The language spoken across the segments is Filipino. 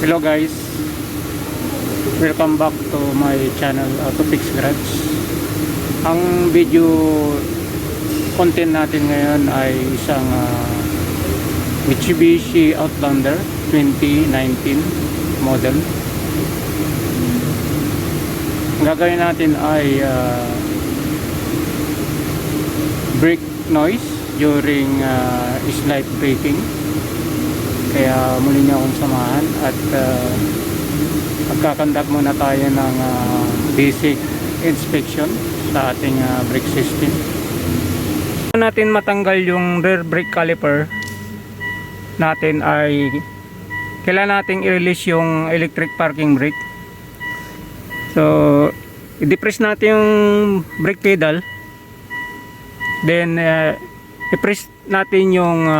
Hello guys, welcome back to my channel Autofix Garage. Ang video content natin ngayon ay isang Mitsubishi Outlander 2019 model. Ang gagawin natin ay brake noise during slight braking. Kaya muli niyo akong samahan at magkakandak muna tayo ng basic inspection sa ating brake system. Natin matanggal yung rear brake caliper natin ay kailangan nating i-release yung electric parking brake. So i-depress natin yung brake pedal, then i-press natin yung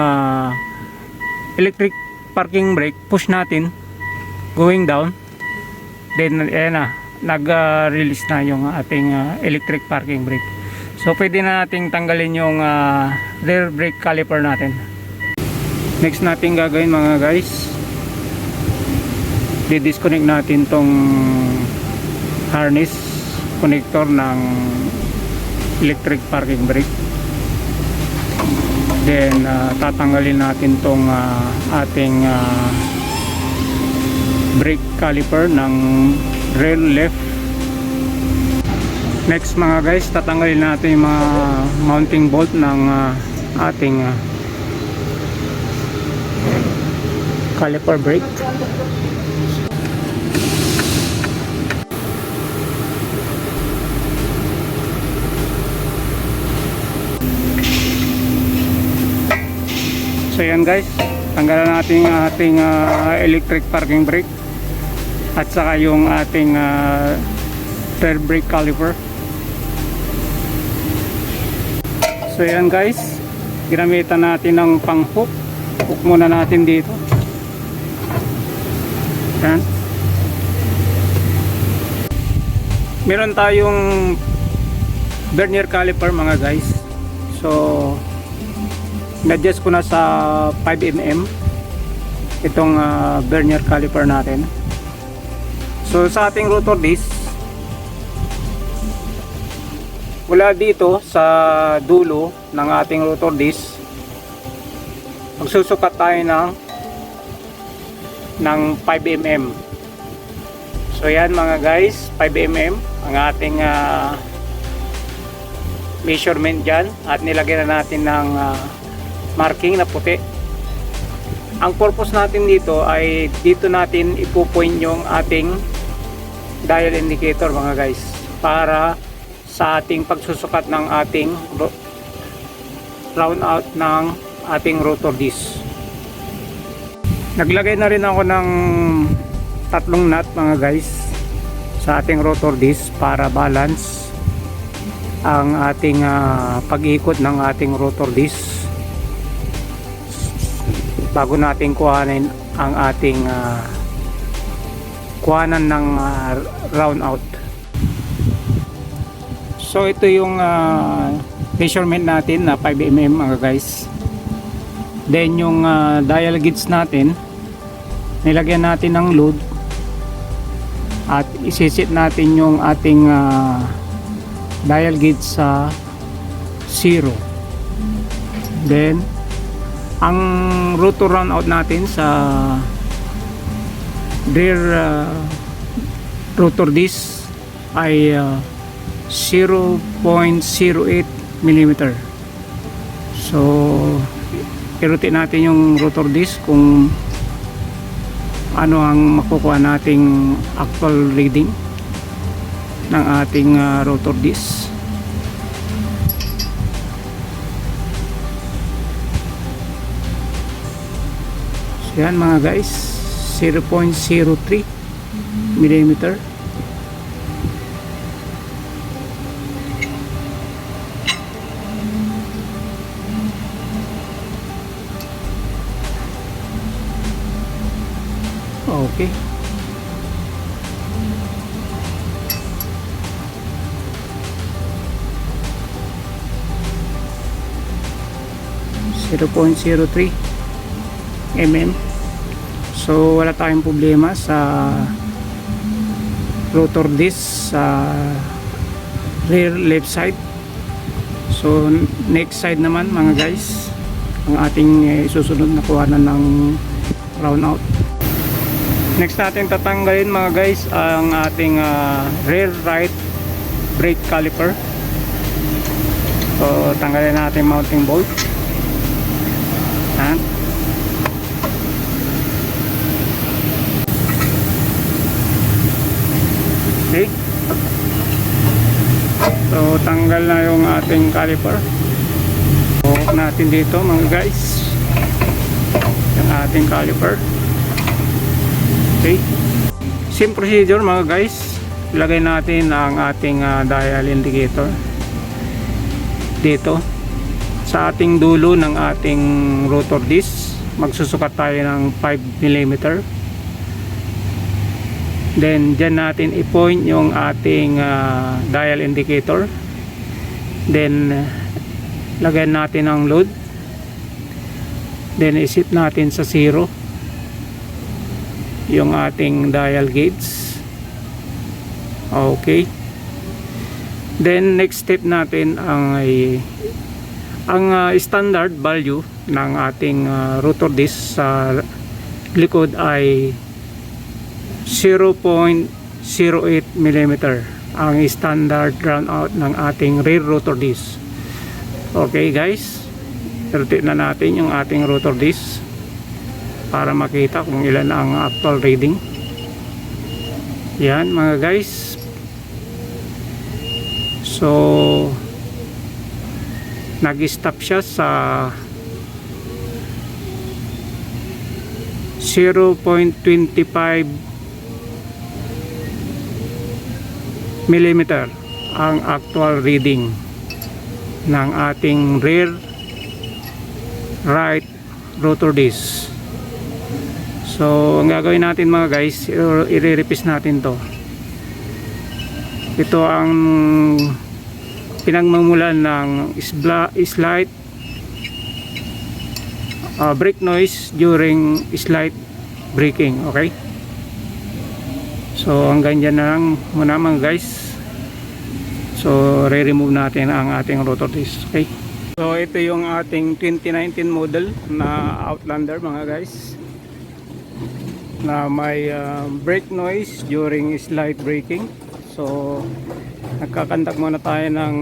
electric parking brake, push natin going down, then ayan na, nag-release na yung ating electric parking brake. So pwede na nating tanggalin yung rear brake caliper natin. Next natin gagawin mga guys, di-disconnect natin tong harness connector ng electric parking brake. Then tatanggalin natin tong ating brake caliper ng rear left. Next mga guys, tatanggalin natin yung mga mounting bolt ng ating caliper brake. So yan guys, tanggalan natin yung ating electric parking brake at saka yung ating rear brake caliper. So yan guys, ginamitan natin ng pang hook. Hook muna natin dito. Yan. Meron tayong vernier caliper mga guys. So na-adjust ko na sa 5mm itong vernier caliper natin. So sa ating rotor disc, mula dito sa dulo ng ating rotor disc, magsusukat tayo ng 5mm. So yan mga guys, 5mm ang ating measurement dyan, at nilagyan na natin ng marking na puti. Ang purpose natin dito ay dito natin ipupoint yung ating dial indicator mga guys, para sa ating pagsusukat ng ating round out ng ating rotor disc. Naglagay na rin ako ng tatlong nut mga guys sa ating rotor disc para balance ang ating pag-ikot ng ating rotor disc bago natin kuhanin ang ating kuhanan ng round out. So ito yung measurement natin na 5mm mga guys. Then yung dial gauge natin, nilagyan natin ng load at isisit natin yung ating dial gauge sa 0. Then ang rotor round out natin sa rear rotor disc ay 0.08 mm. So i-rotate natin yung rotor disc kung ano ang makukuha nating actual reading ng ating rotor disc. Yan mga guys, 0.03 mm. Okay. .03 mm. So wala tayong problema sa rotor disc sa rear left side. So next side naman mga guys, ang ating susunod na kuhanan ng round out. Next natin tatanggalin mga guys ang ating rear right brake caliper. So tanggalin natin mounting bolt. Yan. Okay. So tanggal na yung ating caliper. Buhok natin dito mga guys yung ating caliper. Okay. Same procedure mga guys. Ilagay natin ang ating dial indicator dito sa ating dulo ng ating rotor disc. Magsusukat tayo ng 5 mm. Then dyan natin i-point yung ating dial indicator. Then lagyan natin ang load. Then iset natin sa 0 yung ating dial gauge. Okay. Then next step natin ang standard value ng ating rotor disc sa likod ay 0.08 mm ang standard round out ng ating rear rotor disc. Okay guys, rotate na natin yung ating rotor disc para makita kung ilan ang actual reading. Yan mga guys. So nag-stop siya sa 0.25 mm ang actual reading ng ating rear right rotor disc. So ang gagawin natin mga guys, i-repeat natin to. Ito ang pinagmumulan ng slight brake noise during slight braking. Okay, so hanggang dyan na lang muna mga guys. So re-remove natin ang ating rotor disc. Okay, so ito yung ating 2019 model na Outlander mga guys, na may brake noise during slight braking. So nagkakandak muna tayo ng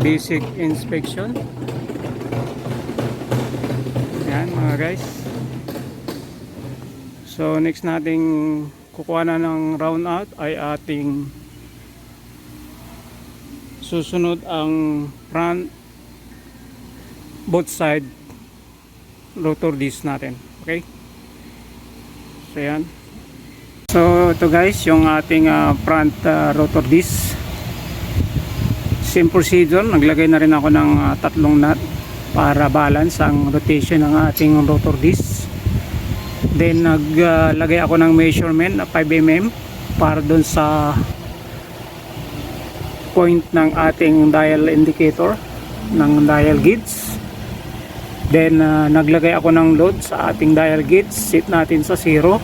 basic inspection. Yan mga guys. So next nating kukuha na ng round out ay ating susunod ang front both side rotor disc natin. Okay, so yan. So ito guys yung ating front rotor disc. Same procedure, naglagay na rin ako ng tatlong nut para balance ang rotation ng ating rotor disc. Then naglagay ako ng measurement na 5 mm para dun sa point ng ating dial indicator ng dial gauge. Then naglagay ako ng load sa ating dial gauge. Set natin sa 0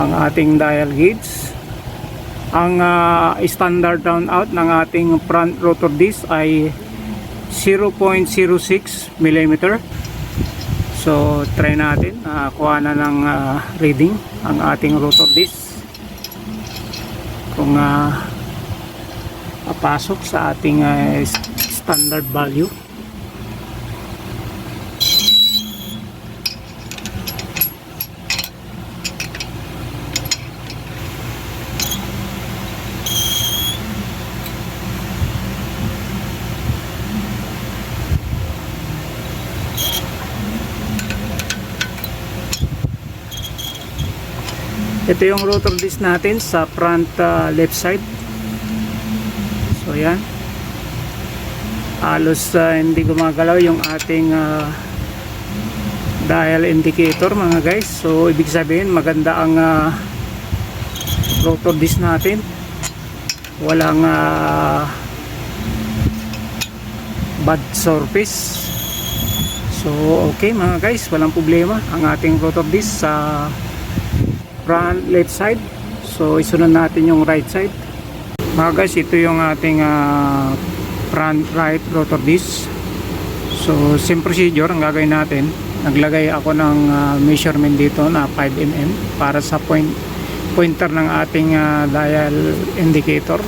ang ating dial gauge. Ang standard round out ng ating front rotor disc ay 0.06 mm. So try natin kuha na ng reading ang ating rotor disc kung papasok sa ating standard value. Ito yung rotor disc natin sa front left side. So yan, halos hindi gumagalaw yung ating dial indicator mga guys. So ibig sabihin maganda ang rotor disc natin, walang bad surface. So okay mga guys, walang problema ang ating rotor disc sa front left side. So isunod natin yung right side. Mga guys, ito yung ating front right rotor disc. So same procedure ang gagawin natin. Naglagay ako ng measurement dito na 5 mm para sa pointer ng ating dial indicator.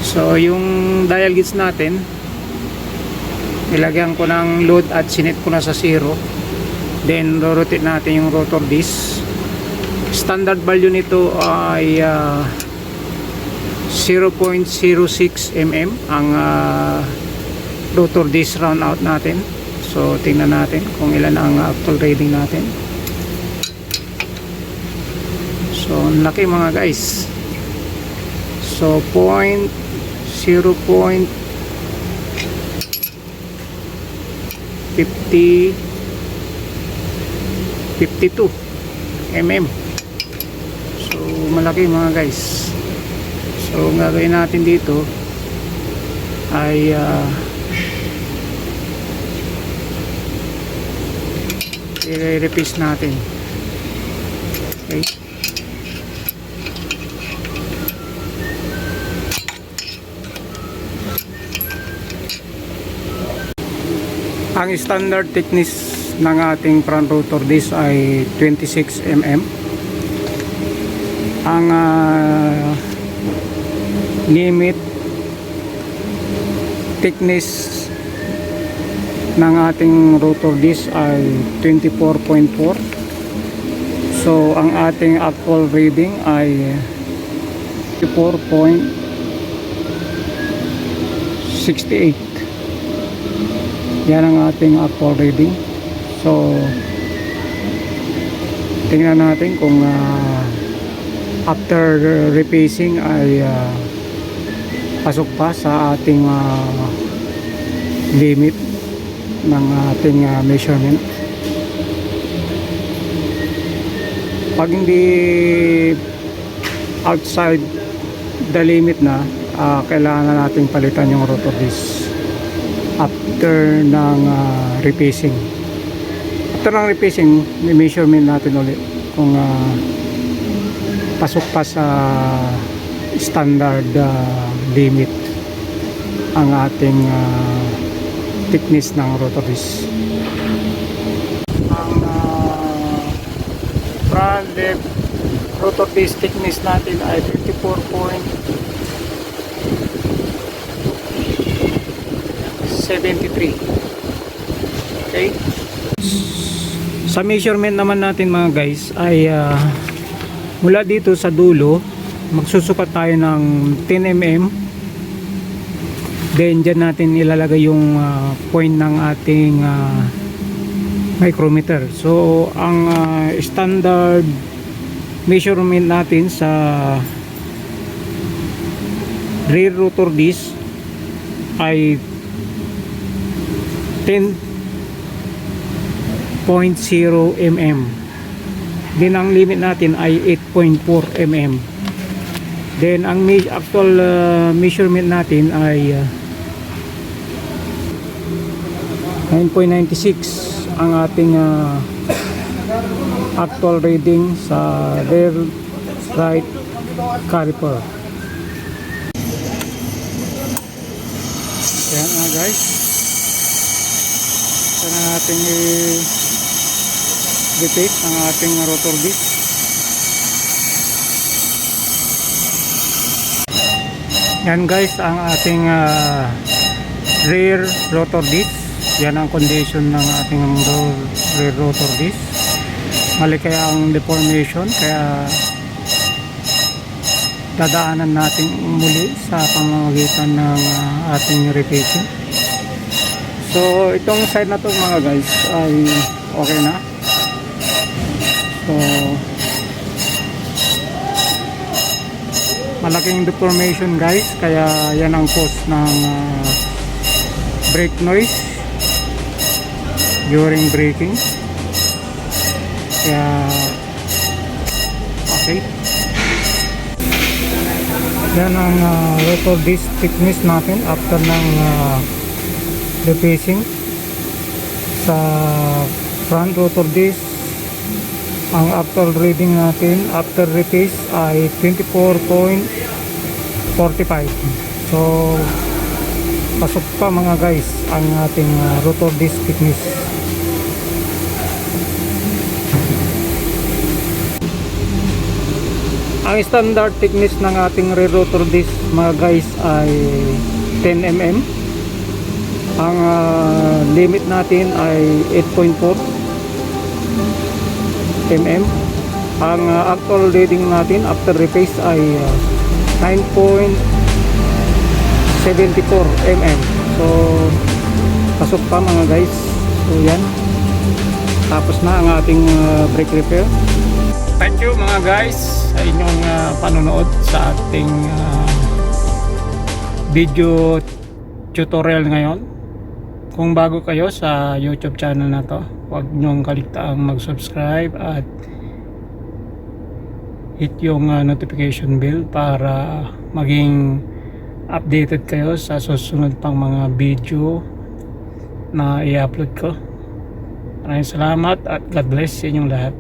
So yung dial gauge natin, nilagyan ko ng load at sinet ko na sa 0. Then rotate natin yung rotor disc. Standard value nito ay 0.06 mm ang rotor disc round out natin. So tingnan natin kung ilan ang actual reading natin. So laki mga guys. So 0.52 mm. So malaki mga guys. So ang gagawin natin dito ay i-replace natin. Okay. Ang standard thickness ng ating front rotor disc ay 26 mm. Ang limit thickness ng ating rotor disc ay 24.4. So ang ating actual reading ay 24.68. Yan ang ating actual reading. So tingnan natin kung after repacing ay pasok pa sa ating limit ng ating measurement. Pag hindi outside the limit na, kailangan nating palitan yung rotor disc after ng repacing. After ng repacing, may measurement natin ulit kung pasok pa sa standard limit ang ating thickness ng rotor disc. Ang front left rotor disc thickness natin ay 24.73. Okay. Sa measurement naman natin mga guys ay mula dito sa dulo magsusukat tayo ng 10 mm. Then dyan natin ilalagay yung point ng ating micrometer. So ang standard measurement natin sa rear rotor disc ay 10.0 mm. Then ang limit natin ay 8.4 mm. Then ang actual measurement natin ay 9.96 ang ating actual reading sa rear right caliper. Yan nga guys. Ito na natin i-repeat ang ating rotor disc. Yan guys ang ating rear rotor disc. Yan ang condition ng ating rear rotor disc. Mali kaya ang deformation, kaya dadaanan natin muli sa pamamagitan ng ating repainting. So itong side na to mga guys ay okay na. So malaking deformation guys, kaya yan ang cause ng brake noise during braking. Kaya okay, yan ang rotor disc thickness natin after ng repacing. Sa front rotor disc, ang actual reading natin after replace ay 24.45. So pasok pa mga guys ang ating rotor disc thickness. Ang standard thickness ng ating rear rotor disc mga guys ay 10 mm. Ang limit natin ay 8.4 mm. Ang actual reading natin after replace ay 9.74 mm. So pasok pa mga guys. So yan, tapos na ang ating brake repair. Thank you mga guys sa inyong panonood sa ating video tutorial ngayon. Kung bago kayo sa YouTube channel na to, huwag nyong kaligtaang mag-subscribe at hit yung notification bell para maging updated kayo sa susunod pang mga video na i-upload ko. Maraming salamat at God bless sa inyong lahat.